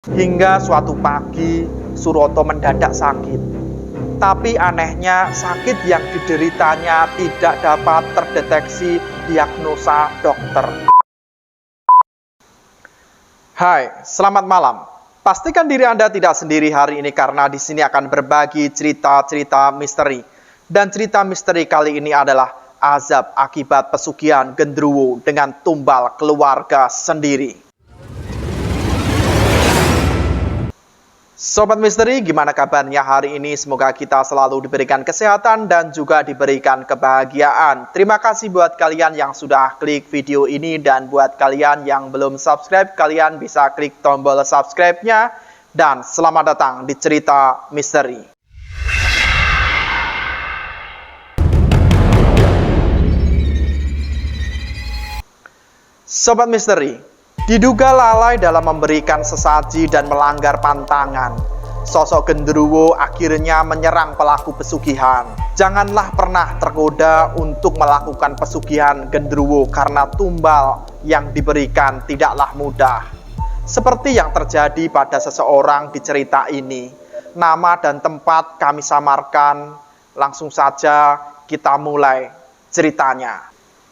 Hingga suatu pagi, Suroto mendadak sakit. Tapi anehnya, sakit yang dideritanya tidak dapat terdeteksi diagnosa dokter. Hai, selamat malam. Pastikan diri Anda tidak sendiri hari ini karena di sini akan berbagi cerita-cerita misteri. Dan cerita misteri kali ini adalah azab akibat pesugihan genderuwo dengan tumbal keluarga sendiri. Sobat Misteri, gimana kabarnya hari ini? Semoga kita selalu diberikan kesehatan dan juga diberikan kebahagiaan. Terima kasih buat kalian yang sudah klik video ini, dan buat kalian yang belum subscribe, kalian bisa klik tombol subscribe-nya. Dan selamat datang di cerita misteri. Sobat Misteri, diduga lalai dalam memberikan sesaji dan melanggar pantangan, sosok genderuwo akhirnya menyerang pelaku pesugihan. Janganlah pernah tergoda untuk melakukan pesugihan genderuwo karena tumbal yang diberikan tidaklah mudah. Seperti yang terjadi pada seseorang di cerita ini. Nama dan tempat kami samarkan. Langsung saja kita mulai ceritanya.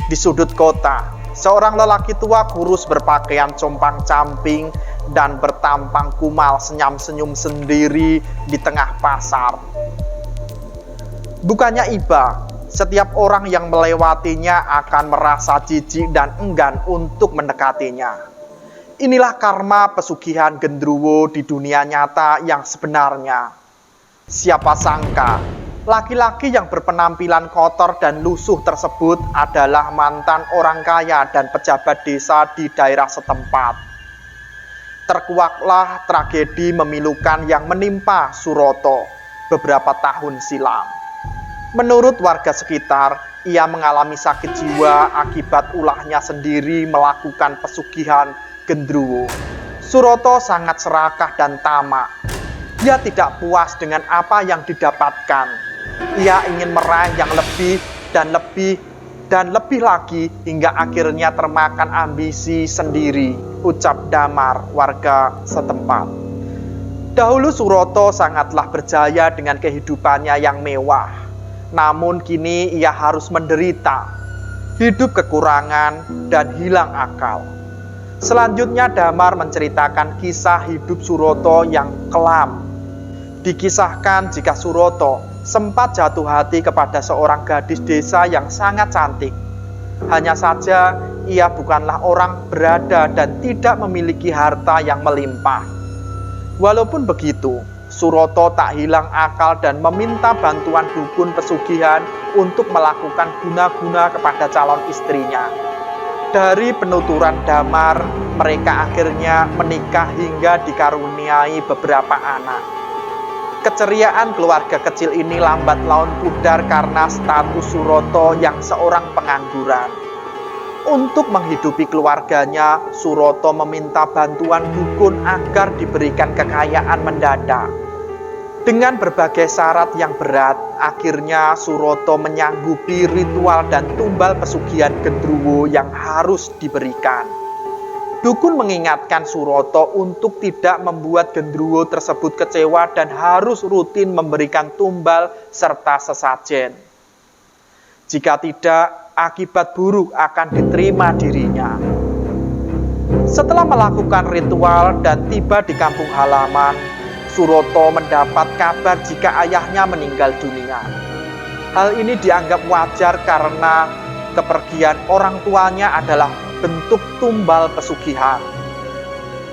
Di sudut kota, seorang lelaki tua kurus berpakaian compang-camping dan bertampang kumal senyum-senyum sendiri di tengah pasar. Bukannya iba, setiap orang yang melewatinya akan merasa jijik dan enggan untuk mendekatinya. Inilah karma pesugihan genderuwo di dunia nyata yang sebenarnya. Siapa sangka laki-laki yang berpenampilan kotor dan lusuh tersebut adalah mantan orang kaya dan pejabat desa di daerah setempat. Terkuaklah tragedi memilukan yang menimpa Suroto beberapa tahun silam. Menurut warga sekitar, ia mengalami sakit jiwa akibat ulahnya sendiri melakukan pesugihan genderuwo. Suroto sangat serakah dan tamak. Ia tidak puas dengan apa yang didapatkan. Ia ingin meraih yang lebih dan lebih dan lebih lagi hingga akhirnya termakan ambisi sendiri, ucap Damar, warga setempat. Dahulu Suroto sangatlah berjaya dengan kehidupannya yang mewah. Namun kini ia harus menderita, hidup kekurangan dan hilang akal. Selanjutnya Damar menceritakan kisah hidup Suroto yang kelam. Dikisahkan jika Suroto sempat jatuh hati kepada seorang gadis desa yang sangat cantik. Hanya saja ia bukanlah orang berada dan tidak memiliki harta yang melimpah. Walaupun begitu, Suroto tak hilang akal dan meminta bantuan dukun pesugihan untuk melakukan guna-guna kepada calon istrinya. Dari penuturan Damar, mereka akhirnya menikah hingga dikaruniai beberapa anak. Keceriaan keluarga kecil ini lambat laun pudar karena status Suroto yang seorang pengangguran. Untuk menghidupi keluarganya, Suroto meminta bantuan dukun agar diberikan kekayaan mendadak. Dengan berbagai syarat yang berat, akhirnya Suroto menyanggupi ritual dan tumbal pesugihan genderuwo yang harus diberikan. Dukun mengingatkan Suroto untuk tidak membuat genderuwo tersebut kecewa dan harus rutin memberikan tumbal serta sesajen. Jika tidak, akibat buruk akan diterima dirinya. Setelah melakukan ritual dan tiba di kampung halaman, Suroto mendapat kabar jika ayahnya meninggal dunia. Hal ini dianggap wajar karena kepergian orang tuanya adalah bentuk tumbal pesugihan.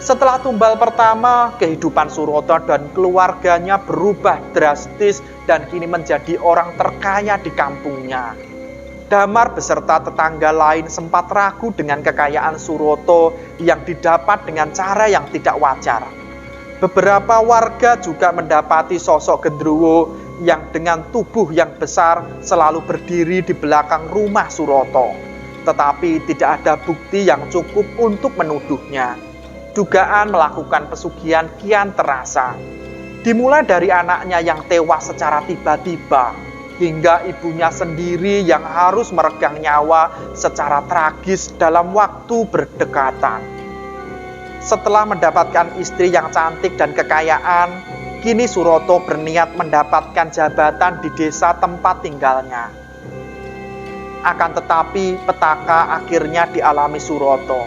Setelah tumbal pertama, kehidupan Suroto dan keluarganya berubah drastis dan kini menjadi orang terkaya di kampungnya. Damar beserta tetangga lain sempat ragu dengan kekayaan Suroto yang didapat dengan cara yang tidak wajar. Beberapa warga juga mendapati sosok genderuwo yang dengan tubuh yang besar selalu berdiri di belakang rumah Suroto. Tetapi tidak ada bukti yang cukup untuk menuduhnya. Dugaan melakukan pesugihan kian terasa. Dimulai dari anaknya yang tewas secara tiba-tiba, hingga ibunya sendiri yang harus meregang nyawa secara tragis dalam waktu berdekatan. Setelah mendapatkan istri yang cantik dan kekayaan, kini Suroto berniat mendapatkan jabatan di desa tempat tinggalnya. Akan tetapi petaka akhirnya dialami Suroto.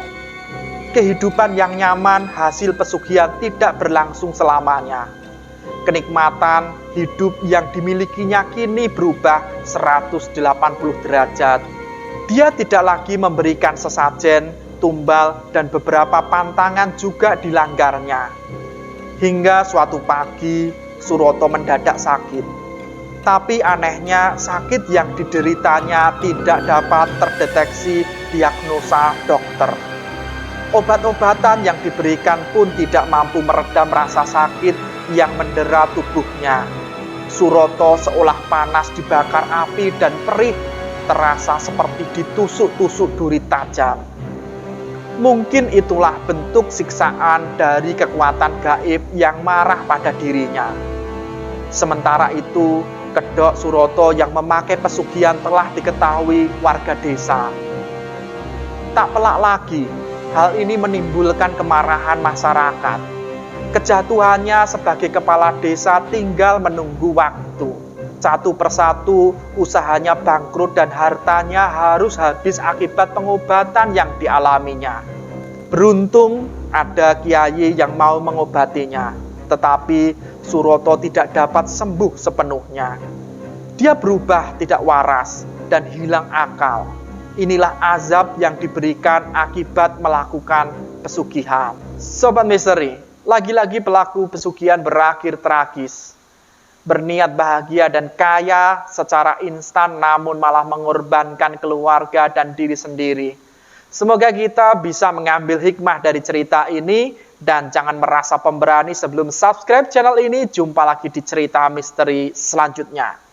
Kehidupan yang nyaman hasil pesugihan tidak berlangsung selamanya. Kenikmatan hidup yang dimilikinya kini berubah 180 derajat. Dia tidak lagi memberikan sesajen, tumbal, dan beberapa pantangan juga dilanggarnya. Hingga suatu pagi, Suroto mendadak sakit. Tapi anehnya, sakit yang dideritanya tidak dapat terdeteksi diagnosa dokter. Obat-obatan yang diberikan pun tidak mampu meredam rasa sakit yang mendera tubuhnya. Suroto seolah panas dibakar api dan perih, terasa seperti ditusuk-tusuk duri tajam. Mungkin itulah bentuk siksaan dari kekuatan gaib yang marah pada dirinya. Sementara itu, kedok Suroto yang memakai pesugihan telah diketahui warga desa. Tak pelak lagi, hal ini menimbulkan kemarahan masyarakat. Kejatuhannya sebagai kepala desa tinggal menunggu waktu. Satu persatu usahanya bangkrut dan hartanya harus habis akibat pengobatan yang dialaminya. Beruntung ada kiai yang mau mengobatinya, tetapi Suroto tidak dapat sembuh sepenuhnya. Dia berubah tidak waras dan hilang akal. Inilah azab yang diberikan akibat melakukan pesugihan. Sobat Misteri, lagi-lagi pelaku pesugihan berakhir tragis. Berniat bahagia dan kaya secara instan namun malah mengorbankan keluarga dan diri sendiri. Semoga kita bisa mengambil hikmah dari cerita ini dan jangan merasa pemberani sebelum subscribe channel ini. Jumpa lagi di cerita misteri selanjutnya.